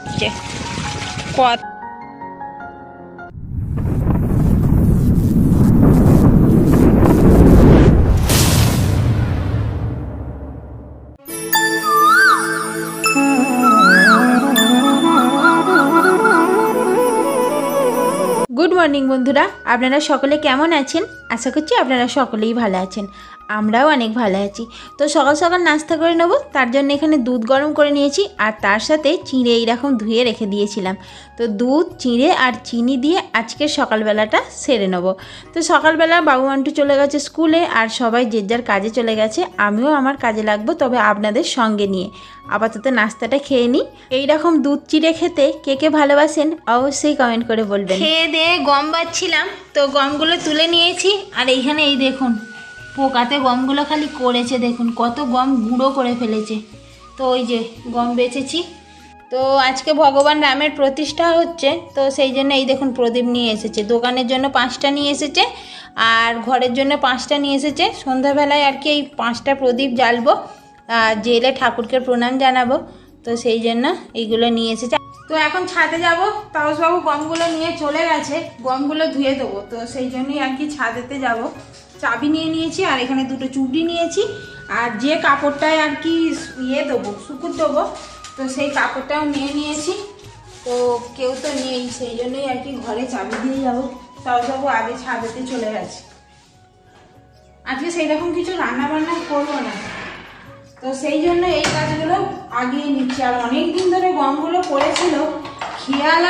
দিচ্ছে কত। Good morning বন্ধুরা, আপনারা সকলে কেমন আছেন? আশা করছি আপনারা সকলেই ভালো আছেন, আমরাও অনেক ভালো আছি। তো সকাল সকাল নাস্তা করে নেব, তার জন্য এখানে দুধ গরম করে নিয়েছি আর তার সাথে চিঁড়ে এইরকম ধুয়ে রেখে দিয়েছিলাম। তো দুধ, চিঁড়ে আর চিনি দিয়ে আজকের সকালবেলাটা সেরে নেব। তো সকালবেলা বাবু আন্টু চলে গেছে স্কুলে আর সবাই যে যার কাজে চলে গেছে, আমিও আমার কাজে লাগবো, তবে আপনাদের সঙ্গে নিয়ে। আপাতত নাস্তাটা খেয়ে নিই। এইরকম দুধ চিড়ে খেতে কে কে ভালোবাসেন অবশ্যই কমেন্ট করে বলবেন। খেয়ে দিয়ে গম বাচ্ছিলাম, তো গমগুলো তুলে নিয়েছি আর এইখানে এই দেখুন পোকাতে গমগুলো খালি করেছে, দেখুন কত গম গুঁড়ো করে ফেলেছে। তো ওই যে গম বেচেছি। তো আজকে ভগবান রামের প্রতিষ্ঠা হচ্ছে, তো সেই জন্য এই দেখুন প্রদীপ নিয়ে এসেছে। দোকানের জন্য 5টা নিয়ে এসেছে আর ঘরের জন্য 5টা নিয়ে এসেছে। সন্ধ্যাবেলায় আর কি এই 5টা প্রদীপ জ্বালবো আর জেলে ঠাকুরকে প্রণাম জানাবো, তো সেই জন্য এইগুলো নিয়ে এসেছে। তো এখন ছাদে যাব, তাপসবাবু গমগুলো নিয়ে চলে গেছে, গমগুলো ধুয়ে দেবো, তো সেই জন্যই আর কি ছাদেতে যাব। চাবি নিয়ে নিয়েছি আর এখানে 2টো চুবড়ি নিয়েছি আর যে কাপড়টায় আর কি দেবো, শুকুর দেবো, তো সেই কাপড়টাও নিয়ে নিয়েছি। তো কেউ তো নেই, সেই জন্যই আর কি ঘরে চাবি দিয়ে যাবো। তাপসবাবু আগে ছাদেতে চলে গেছে। আজকে সেই রকম কিছু রান্না বান্না করবো না, তো সেই জন্য এই কাজগুলো আগিয়ে নিচ্ছি। আর অনেক দিন ধরে গমগুলো পড়েছিল, খেয়াল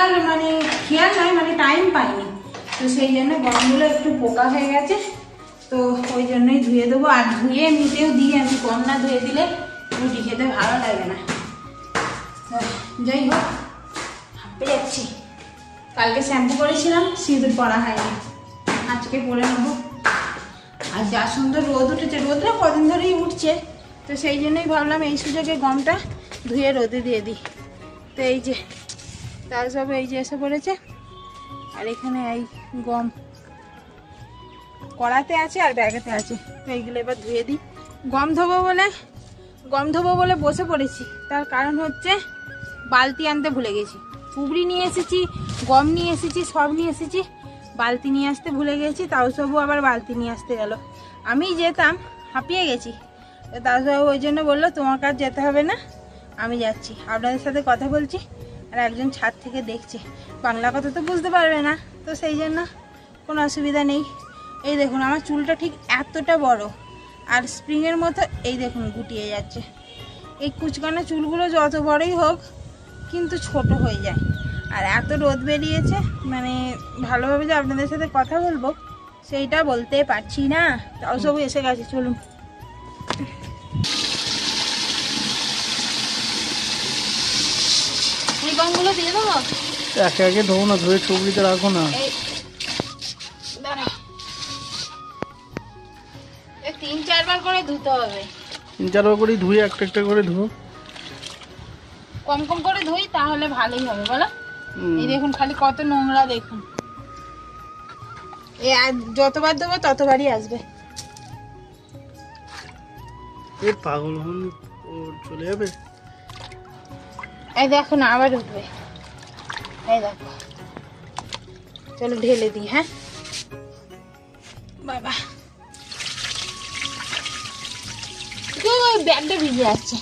নয় মানে টাইম পাইনি, তো সেই জন্য গমগুলো একটু পোকা হয়ে গেছে, তো ওই জন্যই ধুয়ে দেবো। আর ধুয়ে নিতেও দিই আমি, গম না ধুয়ে দিলে রুটি খেতে ভালো লাগে না। যাই হোক, হাঁপে যাচ্ছি। কালকে শ্যাম্পু করেছিলাম, সিঁদুর পরা হয়নি, আজকে পরে নেবো। আর যা সুন্দর রোদ উঠেছে, রোদটা কদিন ধরেই উঠছে, তো সেই জন্যই ভাবলাম এই সুযোগে গমটা ধুয়ে রোদে দিয়ে দিই। তো এই যে তার সব এই যে এসে পড়েছে আর এখানে এই গম কড়াতে আছে আর ব্যাগেতে আছে, তো এইগুলো এবার ধুয়ে দিই। গম ধোবো বলে বসে পড়েছি, তার কারণ হচ্ছে বালতি আনতে ভুলে গেছি। পুবড়ি নিয়ে এসেছি, গম নিয়ে এসেছি, সব নিয়ে এসেছি, বালতি নিয়ে আসতে ভুলে গেছি। তাও সবু আবার বালতি নিয়ে আসতে গেল, আমি যেতাম, হাঁপিয়ে গেছি। দাদাবাবু ওই জন্য বললো তোমার কাজ যেতে হবে না, আমি যাচ্ছি, আপনাদের সাথে কথা বলছি। আর একজন ছাদ থেকে দেখছে, বাংলা কথা তো বুঝতে পারবে না, তো সেই জন্য কোনো অসুবিধা নেই। এই দেখুন আমার চুলটা ঠিক এতটা বড় আর স্প্রিংয়ের মতো এই দেখুন গুটিয়ে যাচ্ছে। এই কুচকানো চুলগুলো যত বড়ই হোক কিন্তু ছোট হয়ে যায়। আর এত রোদ বেরিয়েছে, মানে ভালোভাবে যে আপনাদের সাথে কথা বলবো সেইটা বলতে পারছি না। তাও সব এসে গেছে, চলুন। এই গমগুলো দিয়ে দেবো, একে একে ধোবো না, ধুয়ে চুবড়িতে রাখো না। 3-4 বার করে ধুতে হবে। 3-4 বার করে ধুয়ে একটা একটা করে ধুবো, কম কম করে ধুই, তাহলে ভালোই হবে বলো। এই দেখুন খালি কত নোংরা, দেখুন যতবার দেবো ততবারই আসবে। এই পাগল হন, ও চলে যাবে। এই দেখো না আবার উঠবে, এই দেখো। চলো ঢেলে দিই। হ্যাঁ বাবা, ব্যাগটা ভিজে যাচ্ছে।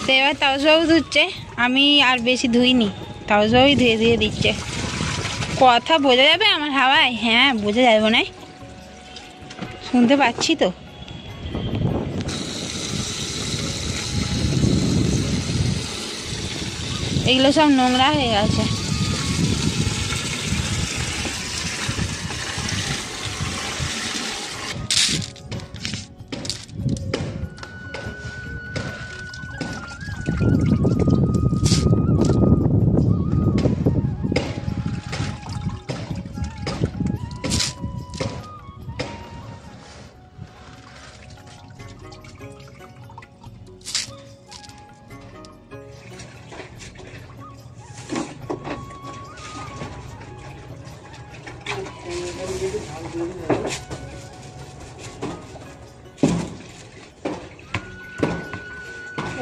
তো এবার তাপসবাবু ধুচ্ছে, আমি আর বেশি ধুইনি, তাপসবাবুই ধুয়ে দিয়ে দিচ্ছে। কথা বোঝা যাবে আমার হাওয়ায়? হ্যাঁ বোঝা যাবে না, শুনতে পাচ্ছি তো। এগুলো সব নোংরা হয়ে গেছে।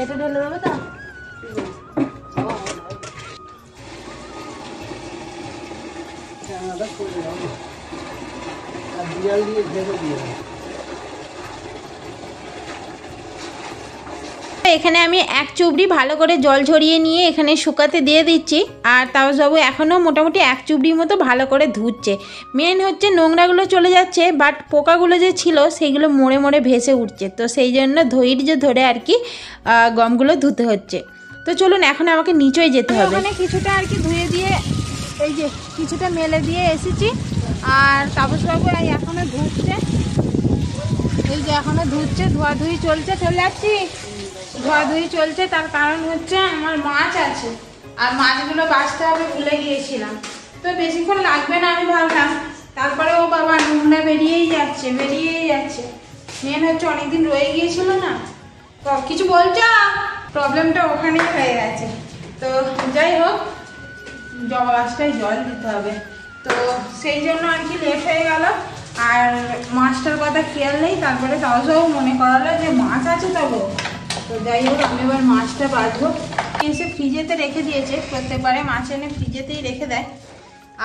এটা ঢেলে দেবে তো? এখানে আমি এক চুবড়ি ভালো করে জল ঝরিয়ে নিয়ে এখানে শুকাতে দিয়ে দিচ্ছি। আর তাপসবাবু এখনও মোটামুটি এক চুবড়ির মতো ভালো করে ধুচ্ছে। মেন হচ্ছে নোংরাগুলো চলে যাচ্ছে, বাট পোকাগুলো যে ছিল সেইগুলো মরে মরে ভেসে উঠছে। তো সেই জন্য ধৈর্য ধরে আর কি গমগুলো ধুতে হচ্ছে। তো চলুন এখন আমাকে নিচেই যেতে হবে। ওখানে কিছুটা আর কি ধুয়ে দিয়ে এই যে কিছুটা মেলে দিয়ে এসেছি। আর তাপসবাবু এখনও ধুচ্ছে, এই যে এখনও ধুচ্ছে, ধোয়াধুয়ি চলছে। চলে যাচ্ছি, ধোয়াধুয়ি চলছে। তার কারণ হচ্ছে আমার মাছ আছে, আর মাছগুলো বাছতে হবে, ভুলে গিয়েছিলাম। তো বেশিক্ষণ লাগবে না আমি ভাবলাম, তারপরে ও বাবা নোংরা বেরিয়েই যাচ্ছে। মেন হচ্ছে অনেকদিন রয়ে গিয়েছিল না, তো কিছু বলছো, প্রবলেমটা ওখানেই হয়ে গেছে। তো যাই হোক, জবা গাছটায় জল দিতে হবে, তো সেই জন্য আর কি লেট হয়ে গেল। আর মাছটার কথা খেয়াল নেই, তারপরে তাও মনে করালো যে মাছ আছে তবে। তো যাই হোক, আমি এবার মাছটা বাছবো। এসে ফ্রিজেতে রেখে দিয়েছে, প্রত্যেকবারে মাছ এনে ফ্রিজেতেই রেখে দেয়।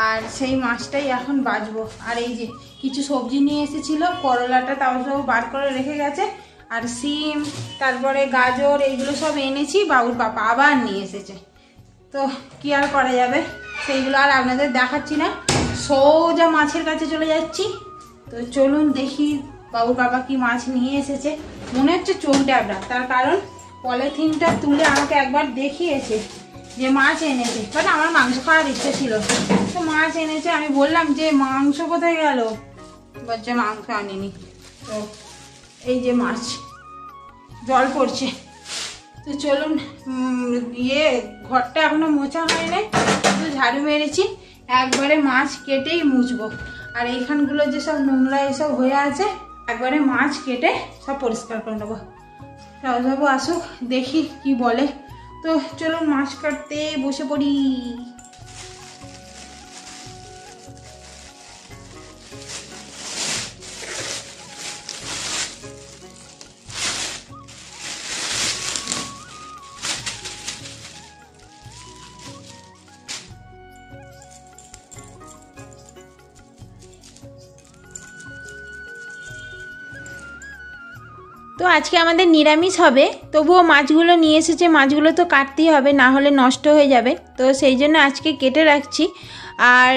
আর সেই মাছটাই এখন বাছবো। আর এই যে কিছু সবজি নিয়ে এসেছিলো, করলাটা তাও বার করে রেখে গেছে। আর সিম, তারপরে গাজর, এইগুলো সব এনেছি। বাবুর পাপা আবার নিয়ে এসেছে, তো কি আর করা যাবে, সেইগুলো আর আপনাদের দেখাচ্ছি না, সোজা মাছের কাছে চলে যাচ্ছি। তো চলুন দেখি বাবুর বাবা কি মাছ নিয়ে এসেছে। মনে হচ্ছে চোখ ডাবড়া, তার কারণ পলিথিনটা তুলে আমাকে একবার দেখিয়েছে যে মাছ এনেছে। বাট আমার মাংস খাওয়ার ইচ্ছে ছিল, তো মাছ এনেছে। আমি বললাম যে মাংস কোথায় গেল, বলছে মাংস আনিনি। তো এই যে মাছ, জল পড়ছে। তো চলুন, ঘরটা এখনো মোছা হয় নাই, শুধু ঝাড়ু মেরেছি। একবারে মাছ কেটেই মুছবো। আর এইখানগুলো যেসব নোংরা এসব হয়ে আছে, একবারে মাছ কেটে সব পরিষ্কার করে নেবো। তাপসবাবু আসুক, দেখি কি বলে। তো চলুন মাছ কাটতে বসে পড়ি। তো আজকে আমাদের নিরামিষ হবে, তবুও মাছগুলো নিয়ে এসেছে, মাছগুলো তো কাটতেই হবে, না হলে নষ্ট হয়ে যাবে। তো সেই জন্য আজকে কেটে রাখছি। আর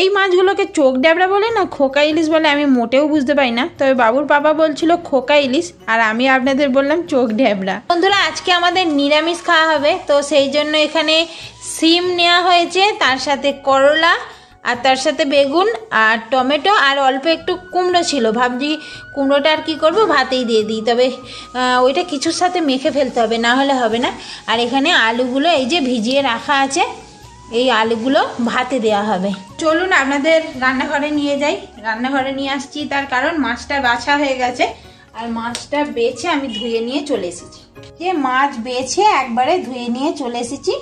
এই মাছগুলোকে চোখ ড্যাবড়া বলে না খোকা ইলিশ বলে, আমি মোটেও বুঝতে পারি না। তবে বাবুর বাবা বলছিল খোকা ইলিশ, আর আমি আপনাদের বললাম চোখ ড্যাবড়া। বন্ধুরা, আজকে আমাদের নিরামিষ খাওয়া হবে। তো সেই জন্য এখানে সিম নেওয়া হয়েছে, তার সাথে করলা, আর তার সাথে বেগুন আর টমেটো, আর অল্প একটু কুমড়ো ছিল। ভাবছি কুমড়োটা আর কী করবো, ভাতেই দিয়ে দিই। তবে ওইটা কিছুর সাথে মেখে ফেলতে হবে, না হলে হবে না। আর এখানে আলুগুলো এই যে ভিজিয়ে রাখা আছে, এই আলুগুলো ভাতে দেওয়া হবে। চলুন আপনাদের রান্নাঘরে নিয়ে যাই। রান্নাঘরে নিয়ে আসছি তার কারণ মাছটা বাছা হয়ে গেছে, আর মাছটা বেছে আমি ধুয়ে নিয়ে চলে এসেছি। যে মাছ বেছে একবারে ধুয়ে নিয়ে চলে এসেছি।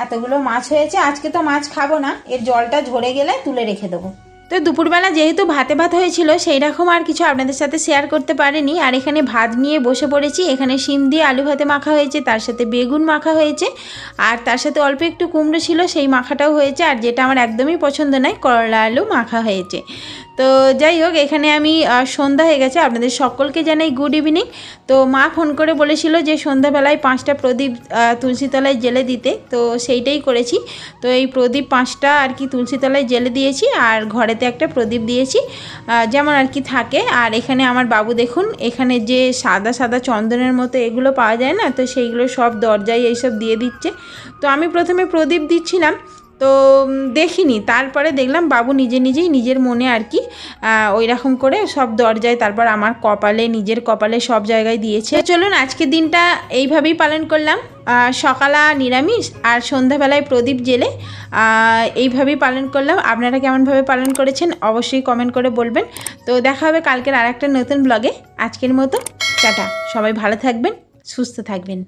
এতগুলো মাছ হয়েছে, আজকে তো মাছ খাবো না, এর জলটা ঝরে গেলে তুলে রেখে দেবো। তো দুপুরবেলা যেহেতু ভাতে ভাত হয়েছিল, সেই রকম আর কিছু আপনাদের সাথে শেয়ার করতে পারিনি। আর এখানে ভাত নিয়ে বসে পড়েছি। এখানে শিম দিয়ে আলু ভাতে মাখা হয়েছে, তার সাথে বেগুন মাখা হয়েছে, আর তার সাথে অল্প একটু কুমড়ো ছিল, সেই মাখাটাও হয়েছে। আর যেটা আমার একদমই পছন্দ নয়, করলা আলু মাখা হয়েছে। তো যাই হোক, এখানে আমি সন্ধ্যা হয়ে গেছে। আপনাদের সকলকে জানাই গুড ইভিনিং। তো মা ফোন করে বলেছিল যে সন্ধ্যাবেলায় 5টা প্রদীপ তুলসীতলায় জেলে দিতে, তো সেইটাই করেছি। তো এই প্রদীপ 5টা আর কি তুলসীতলায় জেলে দিয়েছি, আর ঘরেতে একটা প্রদীপ দিয়েছি, যেমন আর কি থাকে। আর এখানে আমার বাবু দেখুন, এখানে যে সাদা সাদা চন্দনের মতো এগুলো পাওয়া যায় না, তো সেইগুলো সব দরজায় এইসব দিয়ে দিচ্ছে। তো আমি প্রথমে প্রদীপ দিচ্ছিলাম, তো দেখিনি, তারপরে দেখলাম বাবু নিজে নিজেই নিজের মনে আর কি ওই রকম করে সব দরজায়, তারপর আমার কপালে, নিজের কপালে সব জায়গায় দিয়েছে। চলুন আজকের দিনটা এইভাবেই পালন করলাম। সকালা নিরামিষ আর সন্ধ্যাবেলায় প্রদীপ জেলে এইভাবেই পালন করলাম। আপনারা কেমনভাবে পালন করেছেন অবশ্যই কমেন্ট করে বলবেন। তো দেখা হবে কালকের আর একটা নতুন ব্লগে। আজকের মতো টাটা, সবাই ভালো থাকবেন, সুস্থ থাকবেন।